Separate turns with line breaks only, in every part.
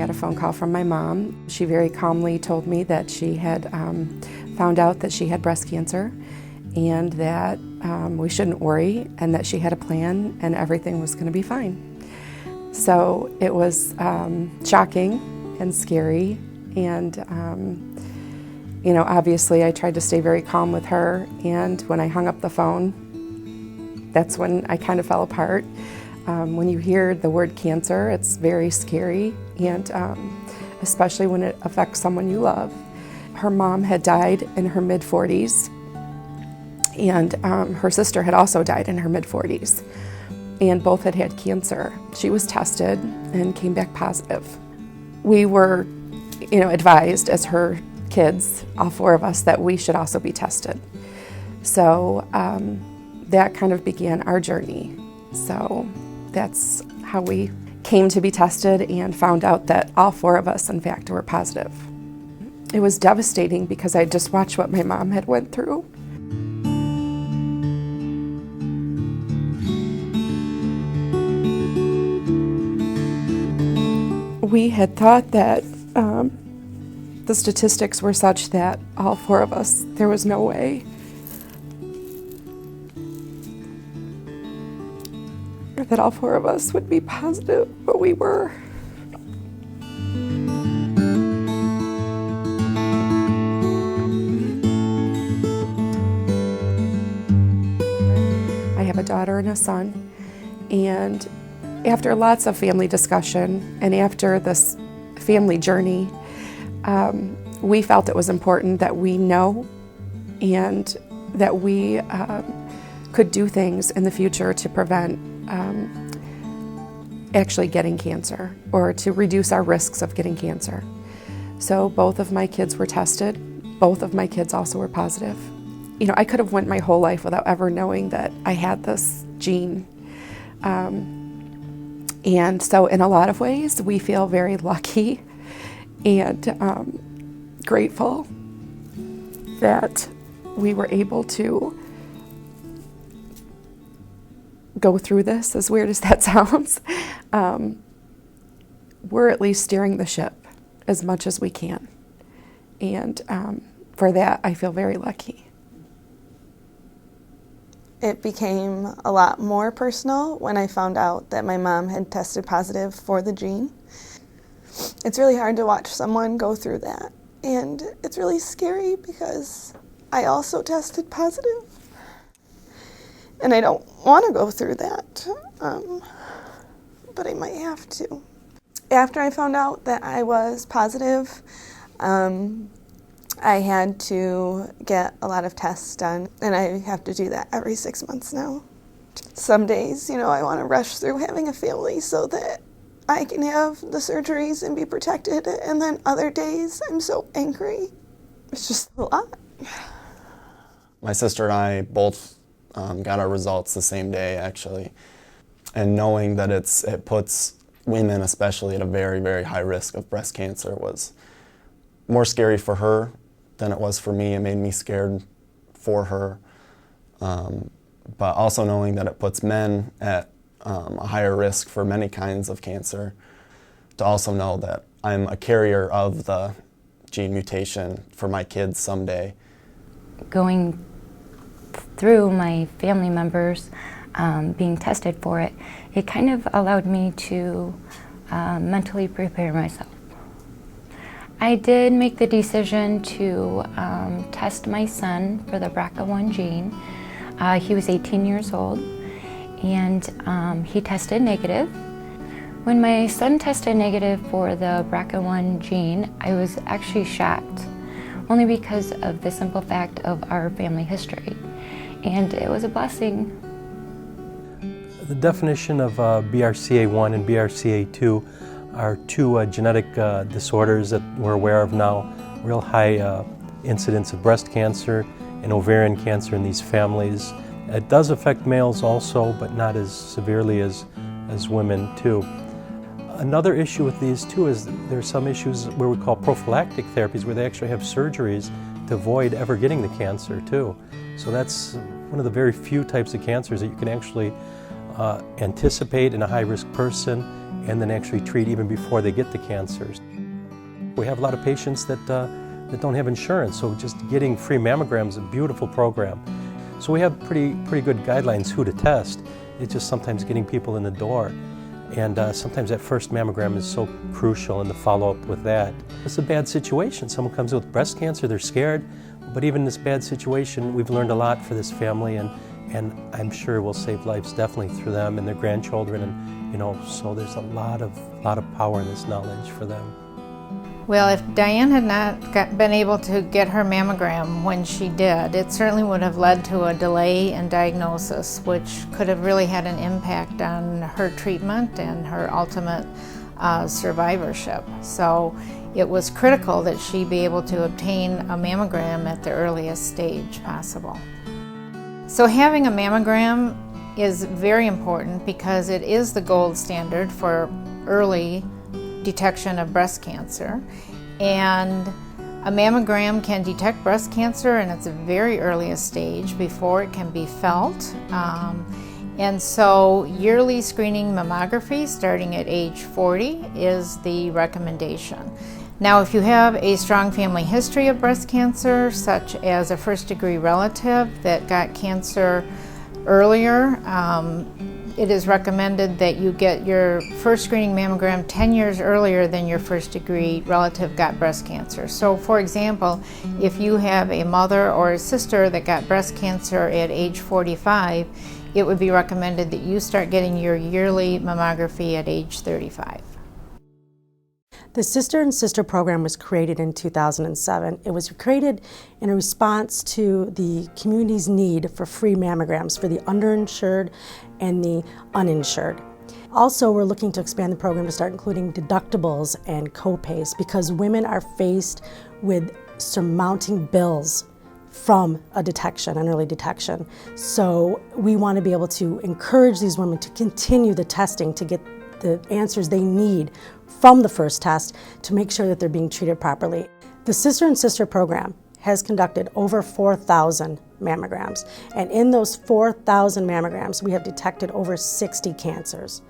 got a phone call from my mom. She very calmly told me that she had found out that she had breast cancer and that we shouldn't worry and that she had a plan and everything was going to be fine. So it was shocking and scary, and obviously I tried to stay very calm with her, and when I hung up the phone, that's when I kind of fell apart. When you hear the word cancer, it's very scary, and especially when it affects someone you love. Her mom had died in her mid-40s, and her sister had also died in her mid-40s, and both had had cancer. She was tested and came back positive. We were, advised as her kids, all four of us, that we should also be tested. So that kind of began our journey. So that's how we came to be tested and found out that all four of us, in fact, were positive. It was devastating because I just watched what my mom had went through. We had thought that the statistics were such that all four of us, there was no way that all four of us would be positive, but we were. I have a daughter and a son, and after lots of family discussion and after this family journey, we felt it was important that we know and that we could do things in the future to prevent actually getting cancer or to reduce our risks of getting cancer. So both of my kids were tested. Both of my kids also were positive. I could have went my whole life without ever knowing that I had this gene. And so in a lot of ways, we feel very lucky and grateful that we were able to go through this, as weird as that sounds. We're at least steering the ship as much as we can. And for that, I feel very lucky.
It became a lot more personal when I found out that my mom had tested positive for the gene. It's really hard to watch someone go through that, and it's really scary because I also tested positive, and I don't want to go through that, but I might have to. After I found out that I was positive, I had to get a lot of tests done, and I have to do that every 6 months now. Some days, I want to rush through having a family so that I can have the surgeries and be protected, and then other days I'm so angry. It's just a lot.
My sister and I both got our results the same day, actually, and knowing that it puts women especially at a very, very high risk of breast cancer was more scary for her than it was for me. It made me scared for her. But also knowing that it puts men at a higher risk for many kinds of cancer, to also know that I'm a carrier of the gene mutation for my kids someday.
Going through my family members being tested for it, it kind of allowed me to mentally prepare myself. I did make the decision to test my son for the BRCA1 gene. He was 18 years old, and he tested negative. When my son tested negative for the BRCA1 gene, I was actually shocked, only because of the simple fact of our family history, and it was a blessing.
The definition of BRCA1 and BRCA2 are two genetic disorders that we're aware of now, real high incidence of breast cancer and ovarian cancer in these families. It does affect males also, but not as severely as women too. Another issue with these too is there are some issues where we call prophylactic therapies, where they actually have surgeries to avoid ever getting the cancer too. So that's one of the very few types of cancers that you can actually anticipate in a high-risk person and then actually treat even before they get the cancers. We have a lot of patients that don't have insurance, so just getting free mammograms is a beautiful program. So we have pretty good guidelines who to test. It's just sometimes getting people in the door. And sometimes that first mammogram is so crucial, and the follow-up with that. It's a bad situation. Someone comes with breast cancer, they're scared, but even in this bad situation, we've learned a lot for this family, and I'm sure we'll save lives definitely through them and their grandchildren, and so there's a lot of power in this knowledge for them.
Well, if Diane had not been able to get her mammogram when she did, it certainly would have led to a delay in diagnosis, which could have really had an impact on her treatment and her ultimate survivorship. So it was critical that she be able to obtain a mammogram at the earliest stage possible. So having a mammogram is very important because it is the gold standard for early detection of breast cancer, and a mammogram can detect breast cancer in its very earliest stage before it can be felt. And so yearly screening mammography starting at age 40 is the recommendation. Now, if you have a strong family history of breast cancer, such as a first-degree relative that got cancer earlier, it is recommended that you get your first screening mammogram 10 years earlier than your first degree relative got breast cancer. So for example, if you have a mother or a sister that got breast cancer at age 45, it would be recommended that you start getting your yearly mammography at age 35.
The Sister and Sister program was created in 2007. It was created in a response to the community's need for free mammograms for the underinsured and the uninsured. Also, we're looking to expand the program to start including deductibles and co-pays because women are faced with surmounting bills from an early detection. So we want to be able to encourage these women to continue the testing to get the answers they need from the first test to make sure that they're being treated properly. The Sister and Sister program has conducted over 4,000 mammograms, and in those 4,000 mammograms, we have detected over 60 cancers.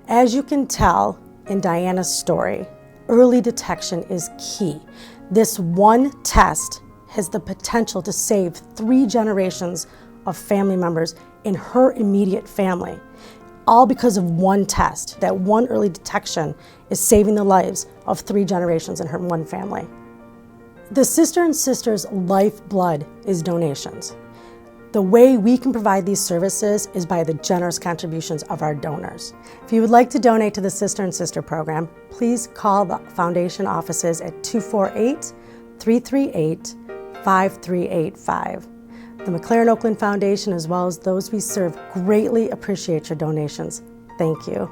As you can tell in Diana's story, early detection is key. This one test has the potential to save 3 generations of family members in her immediate family, all because of one test. That one early detection is saving the lives of 3 generations in her one family. The Sister and Sister's lifeblood is donations. The way we can provide these services is by the generous contributions of our donors. If you would like to donate to the Sister and Sister program, please call the foundation offices at 248-338-5385. The McLaren Oakland Foundation, as well as those we serve, greatly appreciate your donations. Thank you.